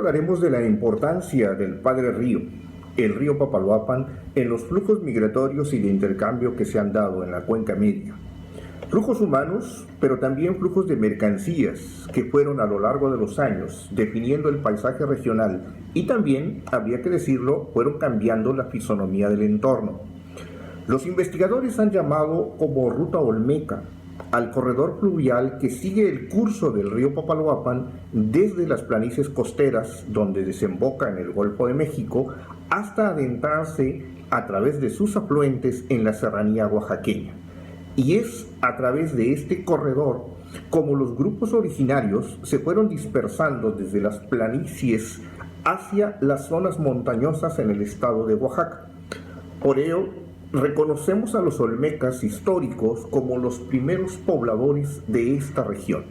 hablaremos de la importancia del Padre Río, el río Papaloapan, en los flujos migratorios y de intercambio que se han dado en la cuenca media. Flujos humanos, pero también flujos de mercancías que fueron a lo largo de los años definiendo el paisaje regional y también, habría que decirlo, fueron cambiando la fisonomía del entorno. Los investigadores han llamado como ruta olmeca al corredor fluvial que sigue el curso del río Papaloapan desde las planicies costeras donde desemboca en el Golfo de México hasta adentrarse a través de sus afluentes en la serranía oaxaqueña. Y es a través de este corredor como los grupos originarios se fueron dispersando desde las planicies hacia las zonas montañosas en el estado de Oaxaca. Por ello, reconocemos a los olmecas históricos como los primeros pobladores de esta región.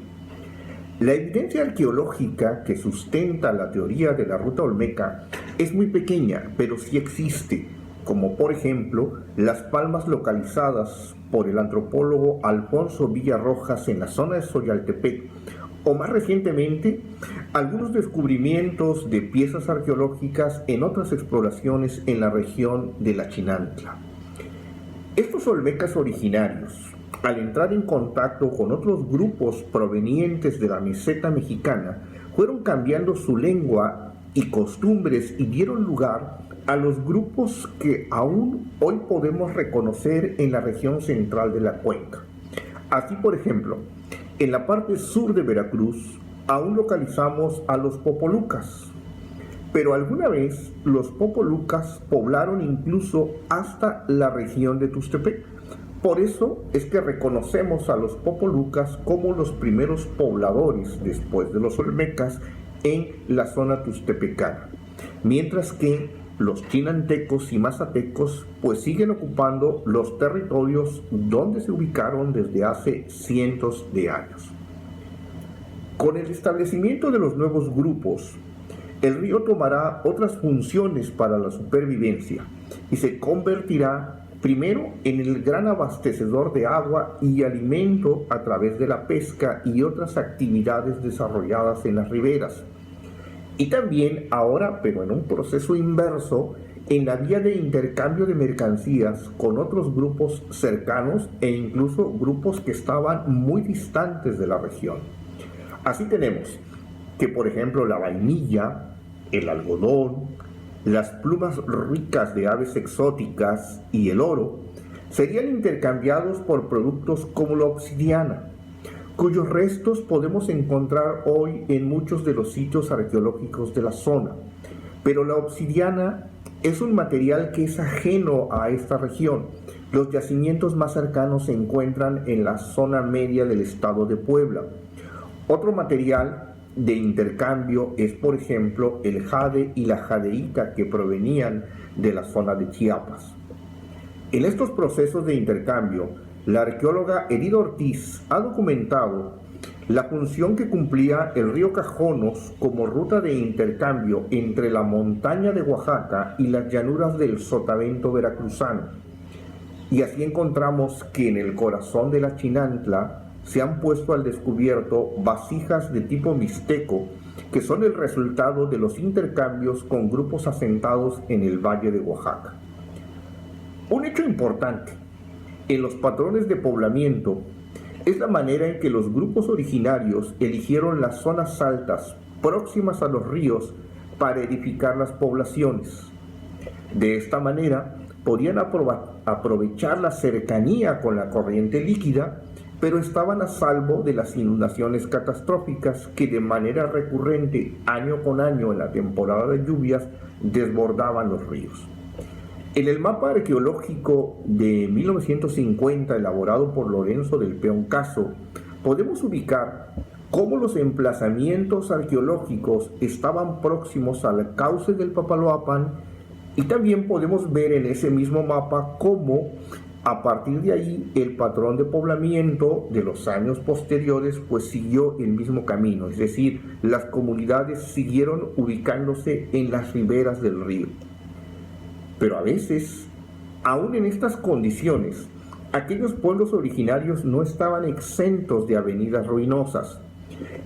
La evidencia arqueológica que sustenta la teoría de la ruta olmeca es muy pequeña, pero sí existe, como por ejemplo las palmas localizadas por el antropólogo Alfonso Villarrojas en la zona de Xoyaltepec, o más recientemente, algunos descubrimientos de piezas arqueológicas en otras exploraciones en la región de la Chinantla. Estos olmecas originarios, al entrar en contacto con otros grupos provenientes de la meseta mexicana, fueron cambiando su lengua y costumbres y dieron lugar a los grupos que aún hoy podemos reconocer en la región central de la cuenca. Así, por ejemplo, en la parte sur de Veracruz aún localizamos a los popolucas, pero alguna vez los popolucas poblaron incluso hasta la región de Tuxtepec. Por eso es que reconocemos a los popolucas como los primeros pobladores después de los olmecas en la zona tuxtepecana, mientras que los chinantecos y mazatecos pues siguen ocupando los territorios donde se ubicaron desde hace cientos de años. Con el establecimiento de los nuevos grupos, el río tomará otras funciones para la supervivencia y se convertirá primero en el gran abastecedor de agua y alimento a través de la pesca y otras actividades desarrolladas en las riberas. Y también ahora, pero en un proceso inverso, en la vía de intercambio de mercancías con otros grupos cercanos e incluso grupos que estaban muy distantes de la región. Así tenemos que, por ejemplo, la vainilla, el algodón, las plumas ricas de aves exóticas y el oro serían intercambiados por productos como la obsidiana, cuyos restos podemos encontrar hoy en muchos de los sitios arqueológicos de la zona. Pero la obsidiana es un material que es ajeno a esta región. Los yacimientos más cercanos se encuentran en la zona media del estado de Puebla. Otro material de intercambio es, por ejemplo, el jade y la jadeíta que provenían de la zona de Chiapas. En estos procesos de intercambio, la arqueóloga Herida Ortiz ha documentado la función que cumplía el río Cajonos como ruta de intercambio entre la montaña de Oaxaca y las llanuras del sotavento veracruzano. Y así encontramos que en el corazón de la Chinantla se han puesto al descubierto vasijas de tipo mixteco que son el resultado de los intercambios con grupos asentados en el valle de Oaxaca. Un hecho importante en los patrones de poblamiento es la manera en que los grupos originarios eligieron las zonas altas próximas a los ríos para edificar las poblaciones. De esta manera podían aprovechar la cercanía con la corriente líquida, pero estaban a salvo de las inundaciones catastróficas que de manera recurrente año con año en la temporada de lluvias desbordaban los ríos. En el mapa arqueológico de 1950 elaborado por Lorenzo del Peón Caso, podemos ubicar cómo los emplazamientos arqueológicos estaban próximos al cauce del Papaloapan y también podemos ver en ese mismo mapa cómo a partir de ahí el patrón de poblamiento de los años posteriores pues siguió el mismo camino, es decir, las comunidades siguieron ubicándose en las riberas del río. Pero a veces, aún en estas condiciones, aquellos pueblos originarios no estaban exentos de avenidas ruinosas.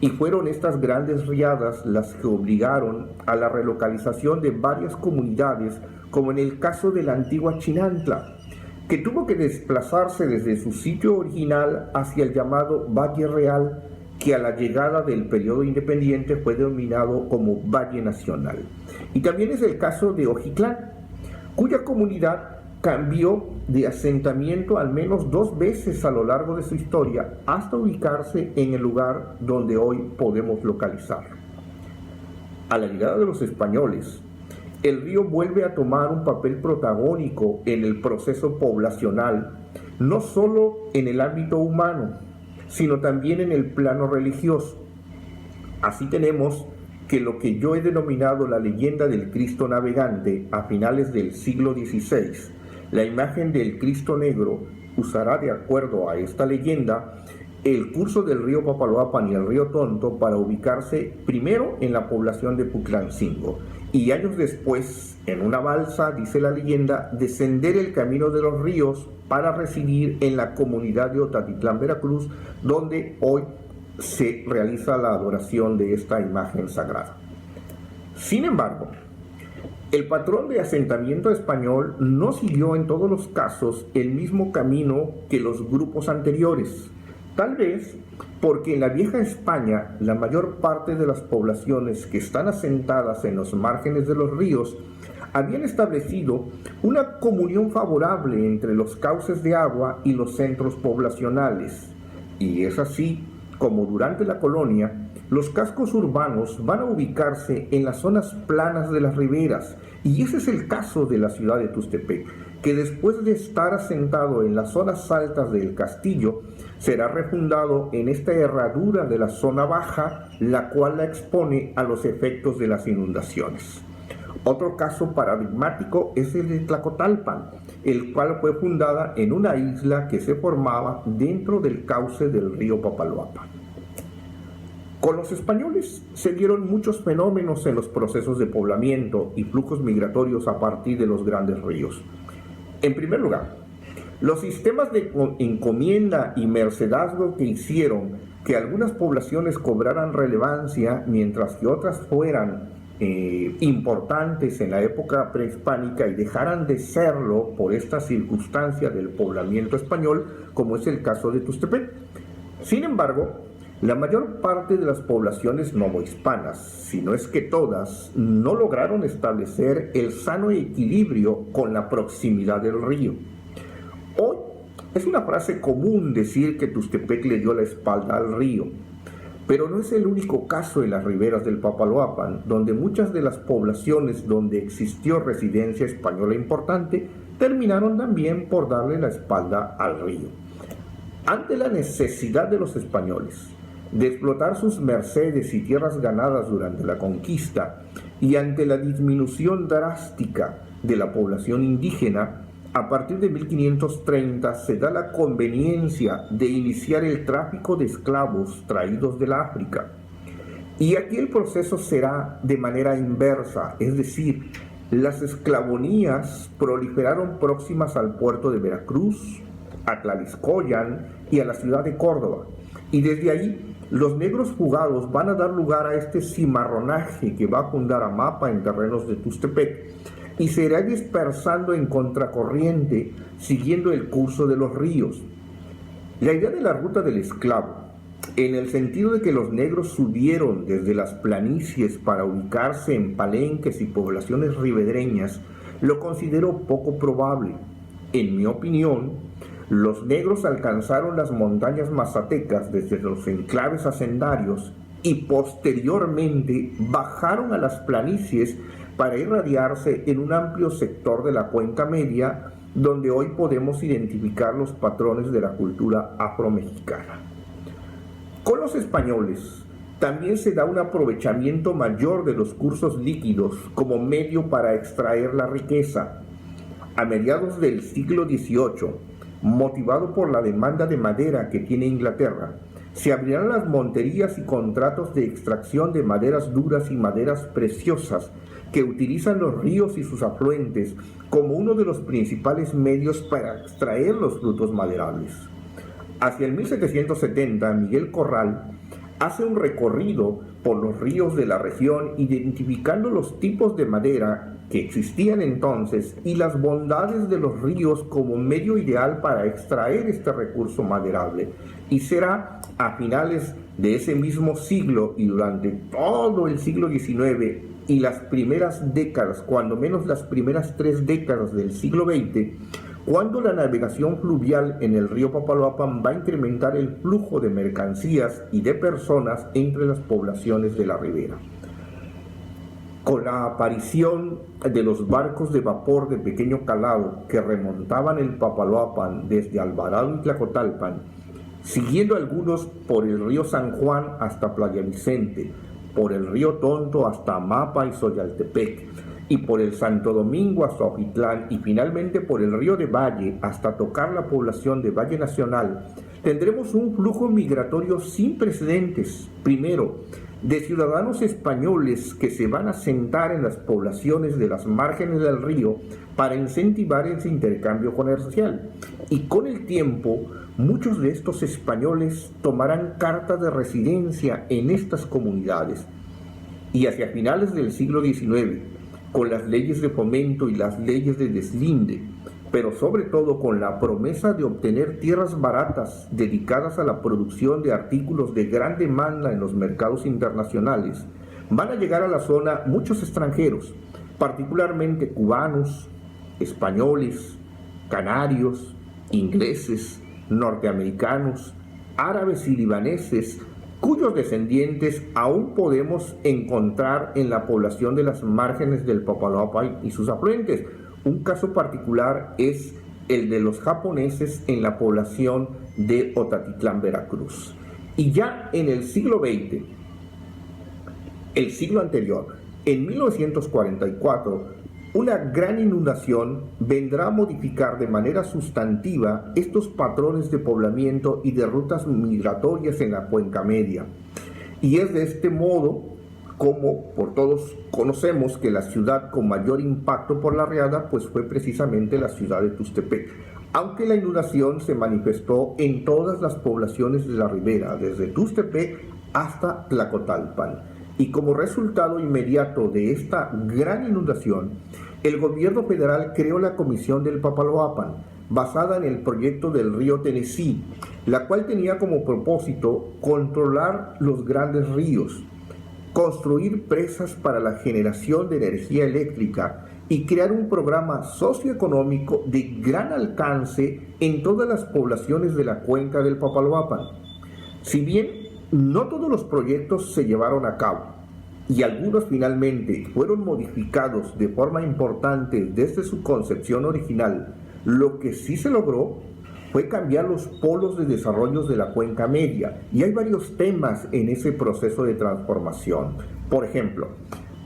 Y fueron estas grandes riadas las que obligaron a la relocalización de varias comunidades, como en el caso de la antigua Chinantla, que tuvo que desplazarse desde su sitio original hacia el llamado Valle Real, que a la llegada del periodo independiente fue denominado como Valle Nacional. Y también es el caso de Ojitlán, cuya comunidad cambió de asentamiento al menos 2 veces a lo largo de su historia hasta ubicarse en el lugar donde hoy podemos localizarlo. A la llegada de los españoles, el río vuelve a tomar un papel protagónico en el proceso poblacional, no solo en el ámbito humano, sino también en el plano religioso. Así tenemos que lo que yo he denominado la leyenda del Cristo navegante a finales del siglo XVI, la imagen del Cristo negro, usará de acuerdo a esta leyenda el curso del río Papaloapan y el río Tonto para ubicarse primero en la población de Puclancingo y años después, en una balsa, dice la leyenda, descender el camino de los ríos para residir en la comunidad de Otatitlán, Veracruz, donde hoy se realiza la adoración de esta imagen sagrada. Sin embargo, el patrón de asentamiento español no siguió en todos los casos el mismo camino que los grupos anteriores, tal vez porque en la vieja España la mayor parte de las poblaciones que están asentadas en los márgenes de los ríos habían establecido una comunión favorable entre los cauces de agua y los centros poblacionales, y es así como durante la colonia los cascos urbanos van a ubicarse en las zonas planas de las riberas, y ese es el caso de la ciudad de Tuxtepec, que después de estar asentado en las zonas altas del castillo, será refundado en esta herradura de la zona baja, la cual la expone a los efectos de las inundaciones. Otro caso paradigmático es el de Tlacotalpan, el cual fue fundada en una isla que se formaba dentro del cauce del río Papaloapan. Con los españoles se dieron muchos fenómenos en los procesos de poblamiento y flujos migratorios a partir de los grandes ríos. En primer lugar, los sistemas de encomienda y mercedazgo que hicieron que algunas poblaciones cobraran relevancia mientras que otras fueran importantes en la época prehispánica y dejaran de serlo por esta circunstancia del poblamiento español, como es el caso de Tuxtepec. Sin embargo, la mayor parte de las poblaciones novohispanas, si no es que todas, no lograron establecer el sano equilibrio con la proximidad del río. Hoy es una frase común decir que Tuxtepec le dio la espalda al río, pero no es el único caso en las riberas del Papaloapan, donde muchas de las poblaciones donde existió residencia española importante terminaron también por darle la espalda al río. Ante la necesidad de los españoles de explotar sus mercedes y tierras ganadas durante la conquista y ante la disminución drástica de la población indígena, a partir de 1530 se da la conveniencia de iniciar el tráfico de esclavos traídos del África. Y aquí el proceso será de manera inversa, es decir, las esclavonías proliferaron próximas al puerto de Veracruz, a Tlaxcoyan y a la ciudad de Córdoba. Y desde ahí los negros fugados van a dar lugar a este cimarronaje que va a fundar Amapa en terrenos de Tuxtepec y se irá dispersando en contracorriente siguiendo el curso de los ríos. La idea de la ruta del esclavo, en el sentido de que los negros subieron desde las planicies para ubicarse en palenques y poblaciones ribereñas, lo considero poco probable. En mi opinión, los negros alcanzaron las montañas mazatecas desde los enclaves hacendarios y posteriormente bajaron a las planicies para irradiarse en un amplio sector de la Cuenca Media, donde hoy podemos identificar los patrones de la cultura afromexicana. Con los españoles también se da un aprovechamiento mayor de los cursos líquidos como medio para extraer la riqueza. A mediados del siglo XVIII, motivado por la demanda de madera que tiene Inglaterra, se abrirán las monterías y contratos de extracción de maderas duras y maderas preciosas que utilizan los ríos y sus afluentes como uno de los principales medios para extraer los frutos maderables. Hacia el 1770, Miguel Corral hace un recorrido por los ríos de la región, identificando los tipos de madera que existían entonces y las bondades de los ríos como medio ideal para extraer este recurso maderable. Y será a finales de ese mismo siglo y durante todo el siglo XIX y las primeras décadas, cuando menos las primeras 3 décadas del siglo XX, cuando la navegación fluvial en el río Papaloapan va a incrementar el flujo de mercancías y de personas entre las poblaciones de la ribera. Con la aparición de los barcos de vapor de pequeño calado que remontaban el Papaloapan desde Alvarado y Tlacotalpan, siguiendo algunos por el río San Juan hasta Playa Vicente, por el río Tonto hasta Amapa y Soyaltepec, y por el Santo Domingo hasta Ojitlán, y finalmente por el río de Valle hasta tocar la población de Valle Nacional, tendremos un flujo migratorio sin precedentes. Primero, de ciudadanos españoles que se van a asentar en las poblaciones de las márgenes del río para incentivar ese intercambio comercial. Y con el tiempo, muchos de estos españoles tomarán carta de residencia en estas comunidades. Y hacia finales del siglo XIX, con las leyes de fomento y las leyes de deslinde, pero sobre todo con la promesa de obtener tierras baratas dedicadas a la producción de artículos de gran demanda en los mercados internacionales, van a llegar a la zona muchos extranjeros, particularmente cubanos, españoles, canarios, ingleses, norteamericanos, árabes y libaneses, cuyos descendientes aún podemos encontrar en la población de las márgenes del Papaloapan y sus afluentes. Un caso particular es el de los japoneses en la población de Otatitlán, Veracruz. Y ya en el siglo XX, el siglo anterior, en 1944, una gran inundación vendrá a modificar de manera sustantiva estos patrones de poblamiento y de rutas migratorias en la Cuenca Media. Y es de este modo como por todos conocemos que la ciudad con mayor impacto por la riada pues fue precisamente la ciudad de Tuxtepec, aunque la inundación se manifestó en todas las poblaciones de la ribera, desde Tuxtepec hasta Tlacotalpan. Y como resultado inmediato de esta gran inundación, el gobierno federal creó la Comisión del Papaloapan, basada en el proyecto del río Tennessee, la cual tenía como propósito controlar los grandes ríos, construir presas para la generación de energía eléctrica y crear un programa socioeconómico de gran alcance en todas las poblaciones de la cuenca del Papaloapan. Si bien no todos los proyectos se llevaron a cabo y algunos finalmente fueron modificados de forma importante desde su concepción original, lo que sí se logró fue cambiar los polos de desarrollo de la Cuenca Media, y hay varios temas en ese proceso de transformación. Por ejemplo,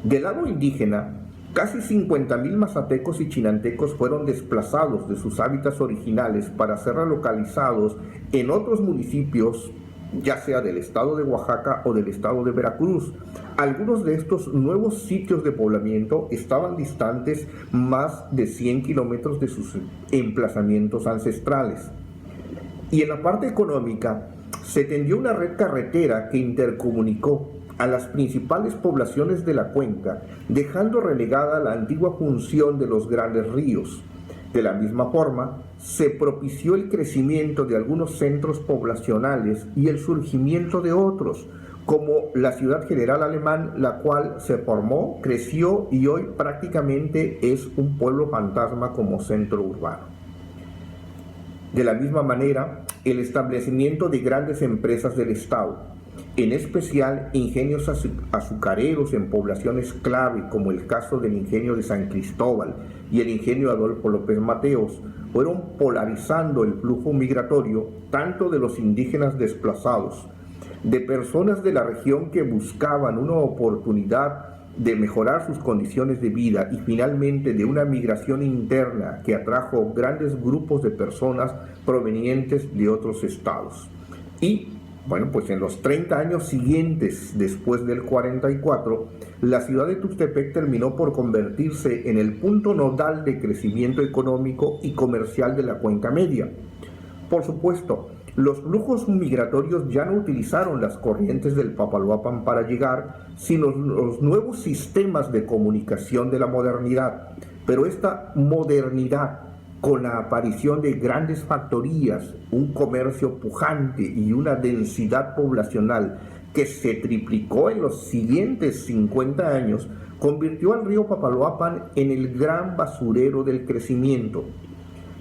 del lado indígena, casi 50,000 mazatecos y chinantecos fueron desplazados de sus hábitats originales para ser relocalizados en otros municipios, ya sea del estado de Oaxaca o del estado de Veracruz. Algunos de estos nuevos sitios de poblamiento estaban distantes más de 100 kilómetros de sus emplazamientos ancestrales. Y en la parte económica, se tendió una red carretera que intercomunicó a las principales poblaciones de la cuenca, dejando relegada la antigua función de los grandes ríos. De la misma forma, se propició el crecimiento de algunos centros poblacionales y el surgimiento de otros, como la Ciudad General Alemán, la cual se formó, creció y hoy prácticamente es un pueblo fantasma como centro urbano. De la misma manera, el establecimiento de grandes empresas del Estado, en especial ingenios azucareros en poblaciones clave como el caso del ingenio de San Cristóbal y el ingenio Adolfo López Mateos, fueron polarizando el flujo migratorio tanto de los indígenas desplazados, de personas de la región que buscaban una oportunidad de mejorar sus condiciones de vida y finalmente de una migración interna que atrajo grandes grupos de personas provenientes de otros estados. Y bueno, pues en los 30 años siguientes, después del 44, la ciudad de Tuxtepec terminó por convertirse en el punto nodal de crecimiento económico y comercial de la Cuenca Media. Por supuesto, Los flujos migratorios ya no utilizaron las corrientes del Papaloapan para llegar, sino los nuevos sistemas de comunicación de la modernidad. Pero esta modernidad, con la aparición de grandes factorías, un comercio pujante y una densidad poblacional que se triplicó en los siguientes 50 años, convirtió al río Papaloapan en el gran basurero del crecimiento.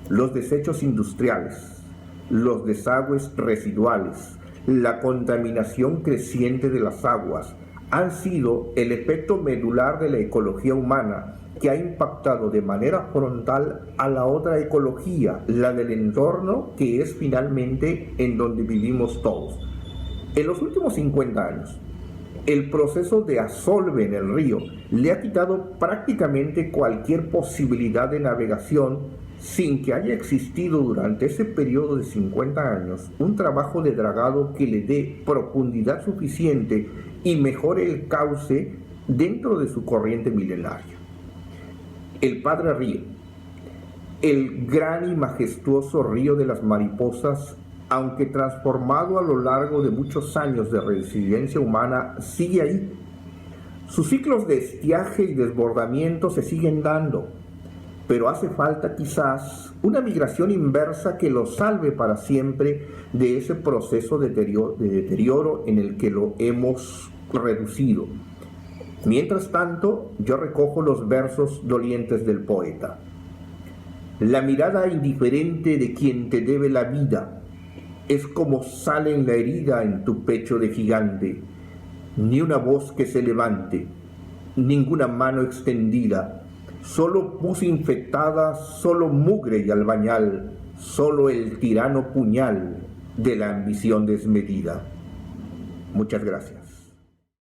Los desechos industriales, los desagües residuales, la contaminación creciente de las aguas han sido el efecto medular de la ecología humana que ha impactado de manera frontal a la otra ecología, la del entorno, que es finalmente en donde vivimos todos. En los últimos 50 años, el proceso de asolve en el río le ha quitado prácticamente cualquier posibilidad de navegación sin que haya existido durante ese periodo de 50 años un trabajo de dragado que le dé profundidad suficiente y mejore el cauce dentro de su corriente milenaria. El Padre Río, el gran y majestuoso río de las mariposas, aunque transformado a lo largo de muchos años de residencia humana, sigue ahí. Sus ciclos de estiaje y desbordamiento se siguen dando, pero hace falta quizás una migración inversa que lo salve para siempre de ese proceso de deterioro en el que lo hemos reducido. Mientras tanto, yo recojo los versos dolientes del poeta. La mirada indiferente de quien te debe la vida es como sale en la herida en tu pecho de gigante. Ni una voz que se levante, ninguna mano extendida, solo pus infectada, solo mugre y albañal, solo el tirano puñal de la ambición desmedida. Muchas gracias.